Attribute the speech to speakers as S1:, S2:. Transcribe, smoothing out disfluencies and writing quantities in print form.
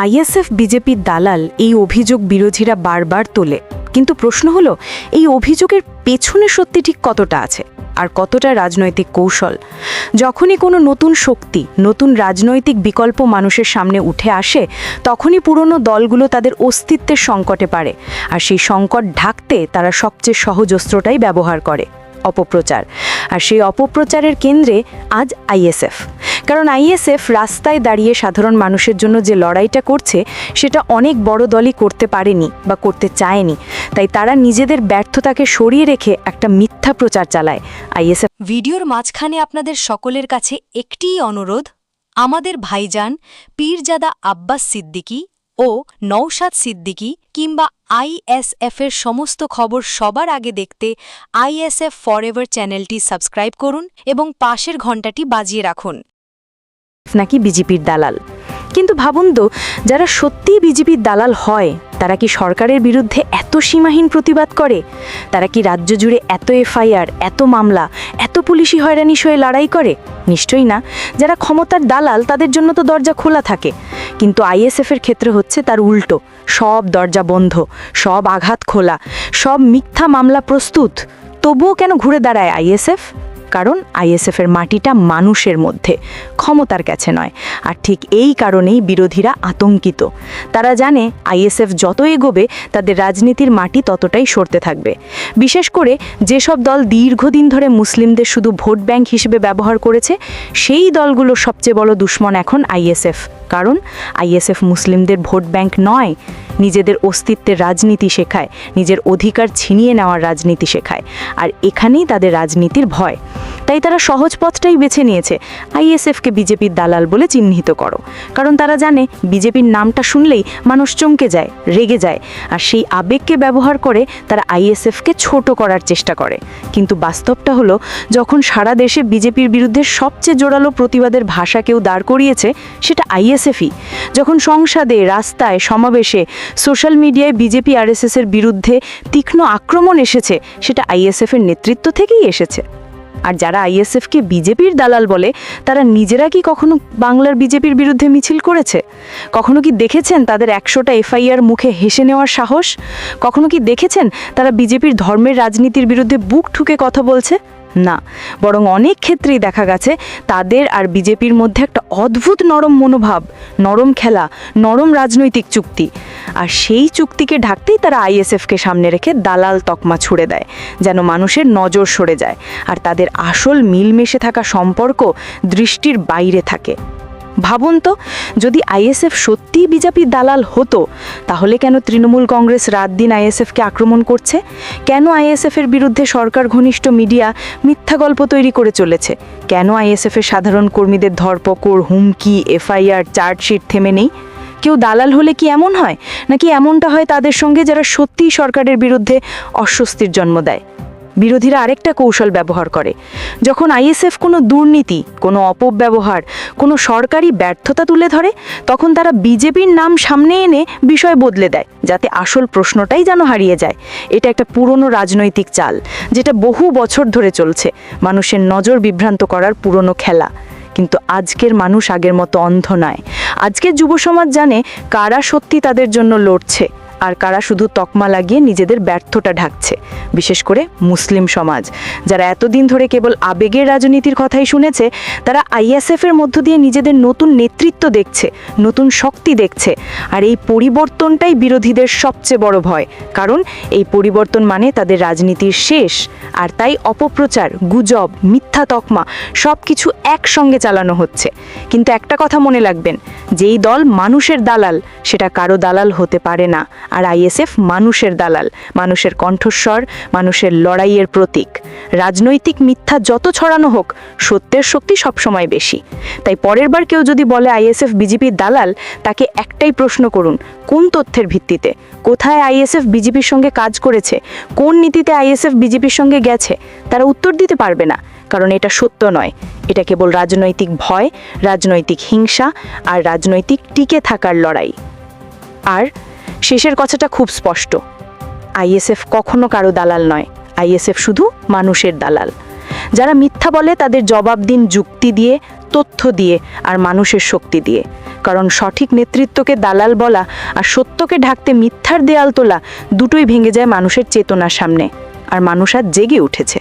S1: ISF বিজেপির দালাল এই অভিযোগ বিরোধীরা বারবার তোলে, কিন্তু প্রশ্ন হলো এই অভিযোগের পেছনে সত্যি ঠিক কতটা আছে আর কতটা রাজনৈতিক কৌশল। যখনই কোনো নতুন শক্তি, নতুন রাজনৈতিক বিকল্প মানুষের সামনে উঠে আসে, তখনই পুরনো দলগুলো তাদের অস্তিত্বের সংকটে পারে, আর সেই সংকট ঢাকতে তারা সবচেয়ে সহজ অস্ত্রটাই ব্যবহার করে, অপপ্রচার। আর সেই অপপ্রচারের কেন্দ্রে আজ আইএসএফ। কারণ আইএসএফ রাস্তায় দাঁড়িয়ে সাধারণ মানুষের জন্য যে লড়াইটা করছে, সেটা অনেক বড় দলই করতে পারেনি বা করতে চায়নি। তাই তারা নিজেদের ব্যর্থতাকে সরিয়ে রেখে একটা মিথ্যা প্রচার চালায়। আইএসএফ
S2: ভিডিওর মাঝখানে আপনাদের সকলের কাছে একটিই অনুরোধ, আমাদের ভাইজান পীরজাদা আব্বাস সিদ্দিকী ও নওশাদ সিদ্দিকী কিংবা আইএসএফের সমস্ত খবর সবার আগে দেখতে আইএসএফ ফরএভার চ্যানেলটি সাবস্ক্রাইব করুন এবং পাশের ঘণ্টাটি বাজিয়ে রাখুন।
S1: নাকি বিজেপির দালাল। কিন্তু ভাবুন তো, যারা সত্যিই বিজেপির দালাল হয়, তারা কি সরকারের বিরুদ্ধে এত সীমাহীন প্রতিবাদ করে? তারা কি রাজ্য জুড়ে এত এফআইআর, এত মামলা, এত পুলিশি হয়রানি সয়ে লড়াই করে? নিশ্চয়ই না। যারা ক্ষমতার দালাল, তাদের জন্য তো দরজা খোলা থাকে। কিন্তু আইএসএফের ক্ষেত্রে হচ্ছে তার উল্টো। সব দরজা বন্ধ, সব আঘাত খোলা, সব মিথ্যা মামলা প্রস্তুত। তবুও কেন ঘুরে দাঁড়ায় আইএসএফ? কারণ আইএসএফের মাটিটা মানুষের মধ্যে, ক্ষমতার কাছে নয়। আর ঠিক এই কারণেই বিরোধীরা আতঙ্কিত। তারা জানে আইএসএফ যত এগোবে, তাদের রাজনীতির মাটি ততটাই সরতে থাকবে। বিশেষ করে যেসব দল দীর্ঘদিন ধরে মুসলিমদের শুধু ভোট ব্যাংক হিসেবে ব্যবহার করেছে, সেই দলগুলোর সবচেয়ে বড় দুশ্মন এখন আইএসএফ। কারণ আইএসএফ মুসলিমদের ভোট ব্যাংক নয়, নিজেদের অস্তিত্বের রাজনীতি শেখায়, নিজের অধিকার ছিনিয়ে নেওয়ার রাজনীতি শেখায়। আর এখানেই তাদের রাজনীতির ভয়। তাই তারা সহজ পথটাই বেছে নিয়েছে, আইএসএফকে বিজেপির দালাল বলে চিহ্নিত করো। কারণ তারা জানে বিজেপির নামটা শুনলেই মানুষ চমকে যায়, রেগে যায়। আর সেই আবেগকে ব্যবহার করে তারা আইএসএফকে ছোট করার চেষ্টা করে। কিন্তু বাস্তবটা হলো, যখন সারা দেশে বিজেপির বিরুদ্ধে সবচেয়ে জোরালো প্রতিবাদের ভাষা কেউ দাঁড় করিয়েছে, সেটা আইএসএফই। যখন সংসদে, রাস্তায়, সমাবেশে, সোশ্যাল মিডিয়ায় বিজেপি আরএসএসের বিরুদ্ধে তীক্ষ্ণ আক্রমণ এসেছে, সেটা আইএসএফের নেতৃত্ব থেকেই এসেছে। আর যারা আইএসএফকে বিজেপির দালাল বলে, তারা নিজেরা কি কখনো বাংলার বিজেপির বিরুদ্ধে মিছিল করেছে? কখনো কি দেখেছেন তাদের 100টা এফআইআর মুখে হেসে নেওয়ার সাহস? কখনো কি দেখেছেন তারা বিজেপির ধর্মের রাজনীতির বিরুদ্ধে বুক ঠুকে কথা বলছে? না, বরং অনেক ক্ষেত্রেই দেখা গেছে তাদের আর বিজেপির মধ্যে একটা অদ্ভুত নরম মনোভাব, নরম খেলা, নরম রাজনৈতিক চুক্তি। আর সেই চুক্তিকে ঢাকতেই তারা আইএসএফকে সামনে রেখে দালাল তকমা ছুড়ে দেয়, যেন মানুষের নজর সরে যায় আর তাদের আসল মিলমিশে থাকা সম্পর্ক দৃষ্টির বাইরে থাকে। ভাবুন তো, যদি আইএসএফ সত্যিই বিজেপির দালাল হতো, তাহলে কেন তৃণমূল কংগ্রেস রাত দিন আইএসএফকে আক্রমণ করছে? কেন আইএসএফের বিরুদ্ধে সরকার ঘনিষ্ঠ মিডিয়া মিথ্যা গল্প তৈরি করে চলেছে? কেন আইএসএফের সাধারণ কর্মীদের ধরপকড়, হুমকি, এফআইআর, চার্জশিট থেমে নেই? কেউ দালাল হলে কি এমন হয়? নাকি এমনটা হয় তাদের সঙ্গে যারা সত্যিই সরকারের বিরুদ্ধে অস্বস্তির জন্ম দেয়? বিরোধীরা আরেকটা কৌশল ব্যবহার করে। যখন আইএসএফ কোনো দুর্নীতি, কোনো অপব্যবহার, কোনো সরকারি ব্যর্থতা তুলে ধরে, তখন তারা বিজেপির নাম সামনে এনে বিষয় বদলে দেয়, যাতে আসল প্রশ্নটাই যেন হারিয়ে যায়। এটা একটা পুরনো রাজনৈতিক চাল, যেটা বহু বছর ধরে চলছে, মানুষের নজর বিভ্রান্ত করার পুরনো খেলা। কিন্তু আজকের মানুষ আগের মতো অন্ধ নয়। আজকের যুব সমাজ জানে কারা সত্যি তাদের জন্য লড়ছে আর কারা শুধু তকমা লাগিয়ে নিজেদের ব্যর্থতা ঢাকছে। বিশেষ করে মুসলিম সমাজ, যারা এতদিন ধরে কেবল আবেগের রাজনীতির কথাই শুনেছে, তারা আইএসএফের মধ্য দিয়ে নিজেদের নতুন নেতৃত্ব দেখছে, নতুন শক্তি দেখছে। আর এই পরিবর্তনটাই বিরোধীদের সবচেয়ে বড় ভয়। কারণ এই পরিবর্তন মানে তাদের রাজনীতির শেষ। আর তাই অপপ্রচার, গুজব, মিথ্যা তকমা সব কিছু একসঙ্গে চালানো হচ্ছে। কিন্তু একটা কথা মনে রাখবেন, যেই দল মানুষের দালাল, সেটা কারো দালাল হতে পারে না। আর আইএসএফ মানুষের দালাল, মানুষের কণ্ঠস্বর, মানুষের লড়াইয়ের প্রতীক। রাজনৈতিক মিথ্যা যত ছড়ানো হোক, সত্যের শক্তি সবসময় বেশি। তাই পরের বার কেউ যদি বলে আইএসএফ বিজেপির দালাল, তাকে একটাই প্রশ্ন করুন, কোন তথ্যের ভিত্তিতে? কোথায় আইএসএফ বিজেপির সঙ্গে কাজ করেছে? কোন নীতিতে আইএসএফ বিজেপির সঙ্গে গেছে? তারা উত্তর দিতে পারবে না, কারণ এটা সত্য নয়। এটা কেবল রাজনৈতিক ভয়, রাজনৈতিক হিংসা আর রাজনৈতিক টিকে থাকার লড়াই। আর শেষের কথাটা খুব স্পষ্ট, আইএসএফ কখনো কারো দালাল নয়। আইএসএফ শুধু মানুষের দালাল। যারা মিথ্যা বলে তাদের জবাব দিন যুক্তি দিয়ে, তথ্য দিয়ে আর মানুষের শক্তি দিয়ে। কারণ সঠিক নেতৃত্বকে দালাল বলা আর সত্যকে ঢাকতে মিথ্যার দেয়াল তোলা দুটোই ভেঙে যায় মানুষের চেতনার সামনে, আর মানুষ আজ জেগে উঠেছে।